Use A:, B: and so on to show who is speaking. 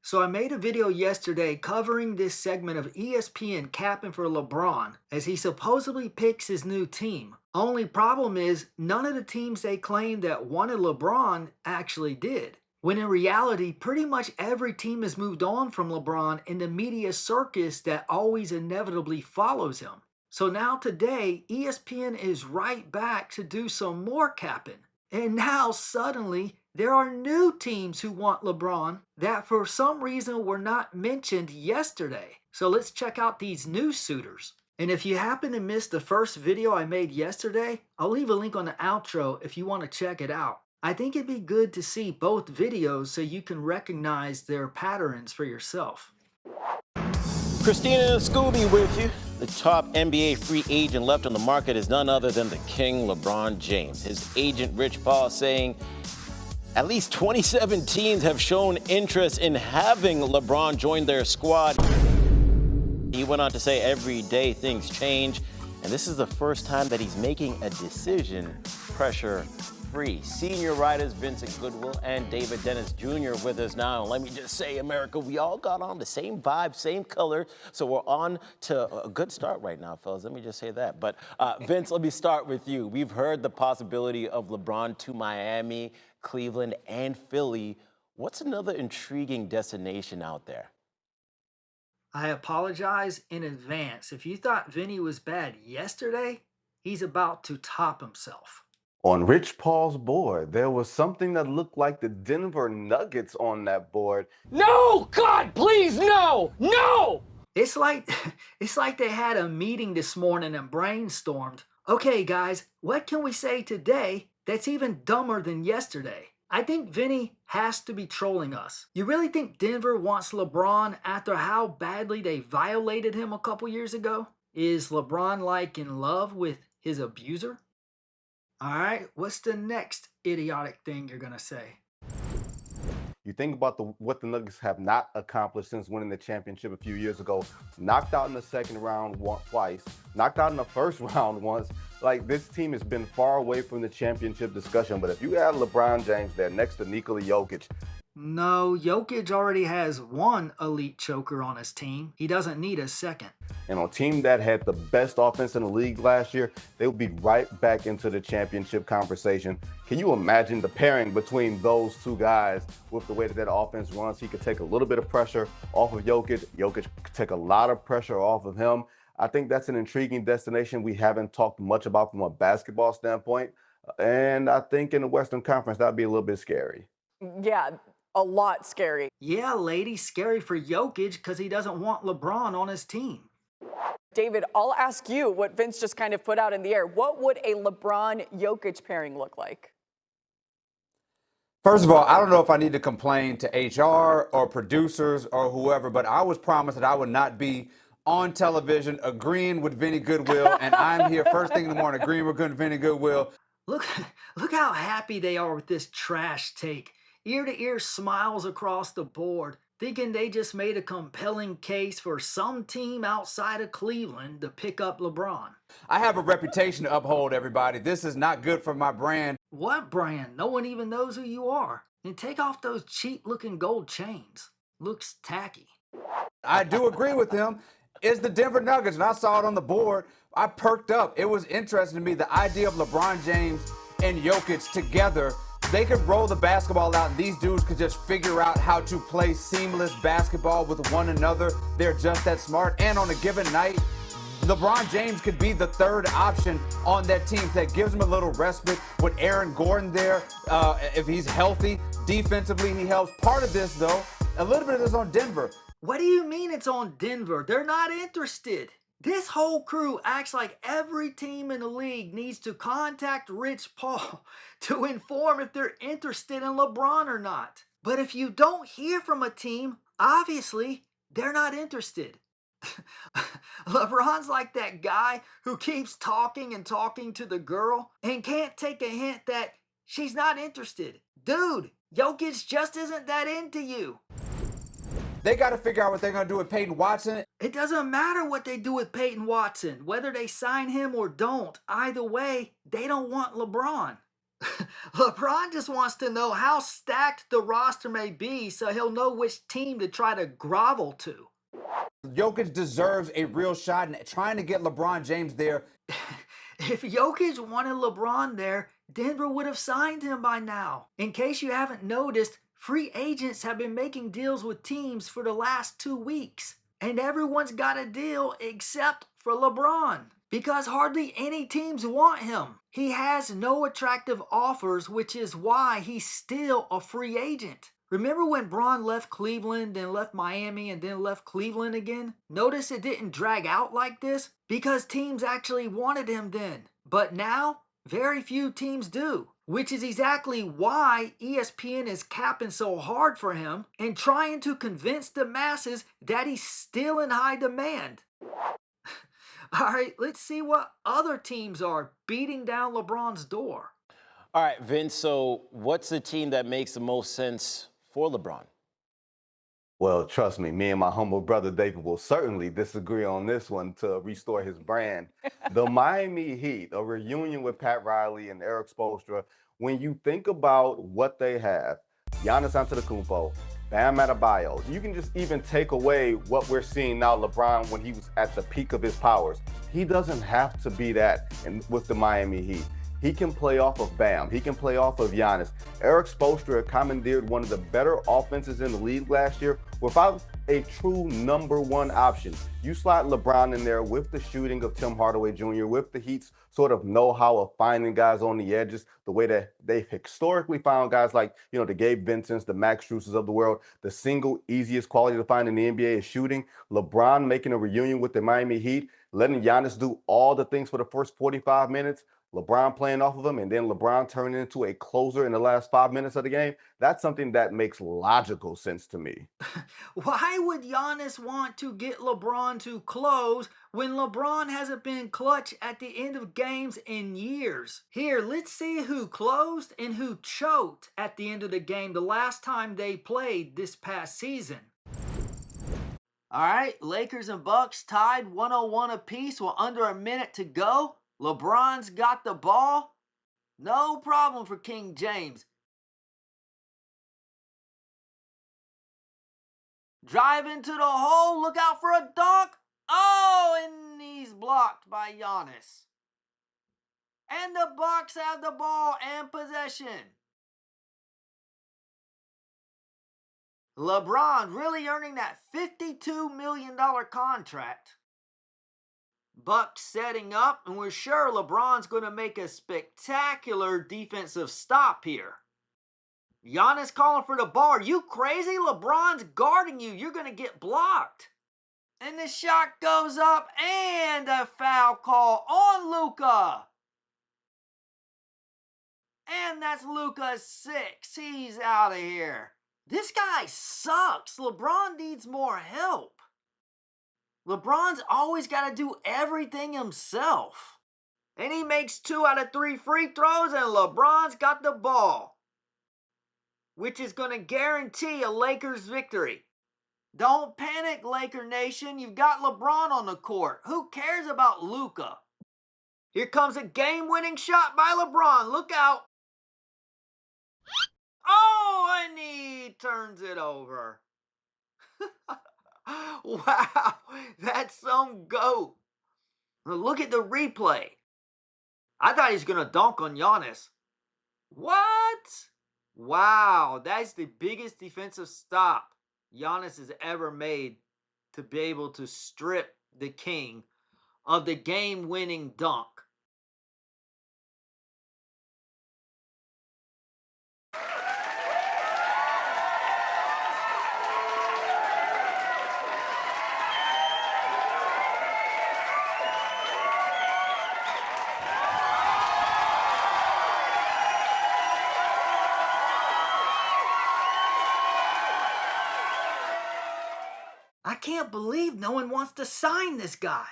A: So I made a video yesterday covering this segment of ESPN capping for LeBron as he supposedly picks his new team. Only problem is none of the teams they claim that wanted LeBron actually did. When in reality, pretty much every team has moved on from LeBron in the media circus that always inevitably follows him. So now today, ESPN is right back to do some more capping. And now suddenly there are new teams who want LeBron that for some reason were not mentioned yesterday. So let's check out these new suitors. And if you happen to miss the first video I made yesterday, I'll leave a link on the outro if you want to check it out. I think it'd be good to see both videos so you can recognize their patterns for yourself.
B: Christina and Scooby with you. The top NBA free agent left on the market is none other than the King, LeBron James. His agent, Rich Paul, saying at least 27 teams have shown interest in having LeBron join their squad. He went on to say every day things change, and this is the first time that he's making a decision pressure-free. Senior writers Vincent Goodwill and David Dennis Jr. with us now. And let me just say, America, we all got on the same vibe, same color, so we're on to a good start right now, fellas. Let me just say that. But Vince, let me start with you. We've heard the possibility of LeBron to Miami, Cleveland, and Philly. What's another intriguing destination out there?
A: I apologize in advance. If you thought Vinny was bad yesterday, he's about to top himself.
C: On Rich Paul's board, there was something that looked like the Denver Nuggets on that board.
D: No! God, please, no! No!
A: It's like they had a meeting this morning and brainstormed. Okay, guys, what can we say today that's even dumber than yesterday? I think Vinny has to be trolling us. You really think Denver wants LeBron after how badly they violated him a couple years ago? Is LeBron like in love with his abuser? All right, what's the next idiotic thing you're going to say?
C: You think about what the Nuggets have not accomplished since winning the championship a few years ago. Knocked out in the second round twice, knocked out in the first round once. Like, this team has been far away from the championship discussion. But if you add LeBron James there next to Nikola Jokic.
A: No, Jokic already has one elite choker on his team. He doesn't need a second.
C: And on a team that had the best offense in the league last year, they would be right back into the championship conversation. Can you imagine the pairing between those two guys with the way that offense runs? He could take a little bit of pressure off of Jokic. Jokic could take a lot of pressure off of him. I think that's an intriguing destination we haven't talked much about from a basketball standpoint. And I think in the Western Conference, that'd be a little bit scary.
E: Yeah, a lot scary.
A: Yeah, lady, scary for Jokic because he doesn't want LeBron on his team.
E: David, I'll ask you what Vince just kind of put out in the air. What would a LeBron-Jokic pairing look like?
F: First of all, I don't know if I need to complain to HR or producers or whoever, but I was promised that I would not be on television agreeing with Vinny Goodwill, and I'm here first thing in the morning agreeing with Vinny Goodwill.
A: Look how happy they are with this trash take. Ear-to-ear smiles across the board, thinking they just made a compelling case for some team outside of Cleveland to pick up LeBron.
F: I have a reputation to uphold, everybody. This is not good for my brand.
A: What brand? No one even knows who you are. And take off those cheap-looking gold chains. Looks tacky.
F: I do agree with him. It's the Denver Nuggets, and I saw it on the board. I perked up. It was interesting to me, the idea of LeBron James and Jokic together. They could roll the basketball out, and these dudes could just figure out how to play seamless basketball with one another. They're just that smart. And on a given night, LeBron James could be the third option on that team. That gives him a little respite with Aaron Gordon there. If he's healthy, defensively he helps. Part of this, though, a little bit of this on Denver.
A: What do you mean it's on Denver? They're not interested. This whole crew acts like every team in the league needs to contact Rich Paul to inform if they're interested in LeBron or not. But if you don't hear from a team, obviously they're not interested. LeBron's like that guy who keeps talking and talking to the girl and can't take a hint that she's not interested. Dude, Jokic just isn't that into you.
F: They got to figure out what they're going to do with Peyton Watson.
A: It doesn't matter what they do with Peyton Watson, whether they sign him or don't. Either way, they don't want LeBron. LeBron just wants to know how stacked the roster may be so he'll know which team to try to grovel to.
F: Jokic deserves a real shot, and trying to get LeBron James there.
A: If Jokic wanted LeBron there, Denver would have signed him by now. In case you haven't noticed, free agents have been making deals with teams for the last 2 weeks. And everyone's got a deal except for LeBron. Because hardly any teams want him. He has no attractive offers, which is why he's still a free agent. Remember when Bron left Cleveland, then left Miami, and then left Cleveland again? Notice it didn't drag out like this? Because teams actually wanted him then. But now, very few teams do. Which is exactly why ESPN is capping so hard for him and trying to convince the masses that he's still in high demand. All right, let's see what other teams are beating down LeBron's door.
B: All right, Vince, so what's the team that makes the most sense for LeBron?
C: Well, trust me and my humble brother David will certainly disagree on this one to restore his brand. The Miami Heat, a reunion with Pat Riley and Eric Spoelstra. When you think about what they have, Giannis Antetokounmpo, Bam Adebayo, you can just even take away what we're seeing now, LeBron, when he was at the peak of his powers. He doesn't have to be that with the Miami Heat. He can play off of Bam. He can play off of Giannis. Eric Spoelstra commandeered one of the better offenses in the league last year without a true number one option. You slide LeBron in there with the shooting of Tim Hardaway Jr., with the Heat's sort of know-how of finding guys on the edges, the way that they've historically found guys like, the Gabe Vincents, the Max Struses of the world. The single easiest quality to find in the NBA is shooting. LeBron making a reunion with the Miami Heat, letting Giannis do all the things for the first 45 minutes. LeBron playing off of him, and then LeBron turning into a closer in the last 5 minutes of the game. That's something that makes logical sense to me.
A: Why would Giannis want to get LeBron to close when LeBron hasn't been clutch at the end of games in years? Here, let's see who closed and who choked at the end of the game the last time they played this past season. All right, Lakers and Bucks tied 101 apiece with under a minute to go. LeBron's got the ball. No problem for King James. Drive into the hole. Look out for a dunk. Oh, and he's blocked by Giannis. And the Bucks have the ball and possession. LeBron really earning that $52 million contract. Bucks setting up, and we're sure LeBron's going to make a spectacular defensive stop here. Giannis calling for the ball. Are you crazy? LeBron's guarding you. You're going to get blocked. And the shot goes up, and a foul call on Luka. And that's Luka's 6. He's out of here. This guy sucks. LeBron needs more help. LeBron's always got to do everything himself. And he makes 2 out of 3 free throws, and LeBron's got the ball, which is going to guarantee a Lakers victory. Don't panic, Laker Nation. You've got LeBron on the court. Who cares about Luka? Here comes a game-winning shot by LeBron. Look out. Oh, and he turns it over. Wow, that's some GOAT. Look at the replay. I thought he was going to dunk on Giannis. What? Wow, that's the biggest defensive stop Giannis has ever made to be able to strip the king of the game-winning dunk. I can't believe no one wants to sign this guy.